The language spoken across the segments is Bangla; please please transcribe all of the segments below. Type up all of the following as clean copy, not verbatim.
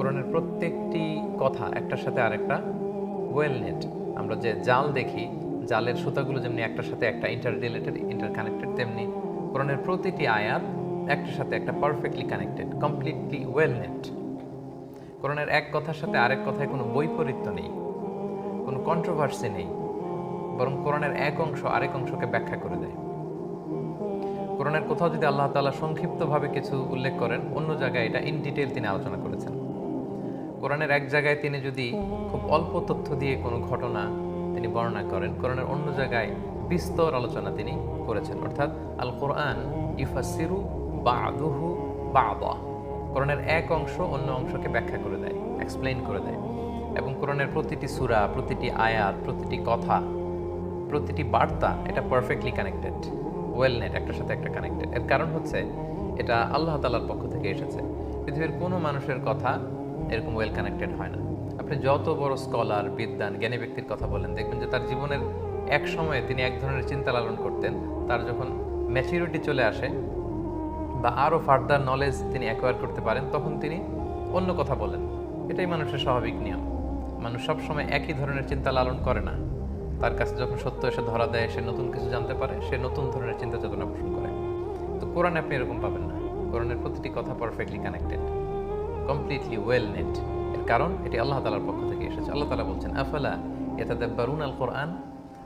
কোরআনের প্রত্যেকটি কথা একটার সাথে আরেকটা ওয়েল নেট। আমরা যে জাল দেখি, জালের সুতাগুলো যেমনি একটার সাথে একটা ইন্টার রিলেটেড, ইন্টার কানেক্টেড, তেমনি কোরআনের প্রতিটি আয়াত একটার সাথে একটা perfectly connected, completely well net. কোরআনের এক কথার সাথে আরেক কথায় কোনো বৈপরীত্য নেই, কোনো কন্ট্রোভার্সি নেই, বরং কোরআনের এক অংশ আরেক অংশকে ব্যাখ্যা করে দেয়। কোরআনের কোথাও যদি আল্লাহ তাআলা সংক্ষিপ্তভাবে কিছু উল্লেখ করেন, অন্য জায়গায় এটা ইন ডিটেইল তিনি আলোচনা করেছেন। কোরআনের এক জায়গায় তিনি যদি খুব অল্প তথ্য দিয়ে কোনো ঘটনা তিনি বর্ণনা করেন, কোরআনের অন্য জায়গায় বিস্তর আলোচনা তিনি করেছেন। অর্থাৎ আল কোরআন ইউফাসসিরু বা'দুহু বা'দা, কোরআনের এক অংশ অন্য অংশকে ব্যাখ্যা করে দেয়, এক্সপ্লেইন করে দেয়। এবং কোরআনের প্রতিটি সূরা, প্রতিটি আয়াত, প্রতিটি কথা, প্রতিটি বার্তা এটা পারফেক্টলি কানেক্টেড, ওয়েল নেট, একটার সাথে একটা কানেক্টেড। এর কারণ হচ্ছে এটা আল্লাহ তাআলার পক্ষ থেকে এসেছে। পৃথিবীর কোনো মানুষের কথা এরকম ওয়েল কানেক্টেড হয় না। আপনি যত বড় স্কলার, বিদ্বান, জ্ঞানী ব্যক্তির কথা বলেন, দেখবেন যে তার জীবনের এক সময়ে তিনি এক ধরনের চিন্তা লালন করতেন, তার যখন ম্যাচুরিটি চলে আসে বা আরও ফার্দার নলেজ তিনি অ্যাকোয়ার করতে পারেন, তখন তিনি অন্য কথা বলেন। এটাই মানুষের স্বাভাবিক নিয়ম। মানুষ সবসময় একই ধরনের চিন্তা লালন করে না। তার কাছে যখন সত্য এসে ধরা দেয়, সে নতুন কিছু জানতে পারে, সে নতুন ধরনের চিন্তা চেতনা পোষণ করে। তো কোরআনে আপনি এরকম পাবেন না। কোরআনের প্রতিটি কথা perfectly connected, completely well net. এর কারণ এটি আল্লাহ তাআলার পক্ষ থেকে এসেছে। আল্লাহ তাআলা বলছেন, আফালা ইয়াতাদাব্বারুনা আল কোরআন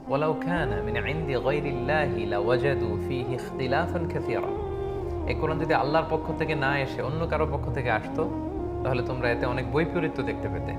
ওয়ালাউ কানা মিন ইনদি গায়রিল্লাহি লাওয়াজাদু ফীহি ইখতিলাফান কাসীরা। এই কোরআন যদি আল্লাহর পক্ষ থেকে না এসে অন্য কারো পক্ষ থেকে আসতো, তাহলে তোমরা এতে অনেক বৈপরীত্য দেখতে পেতে।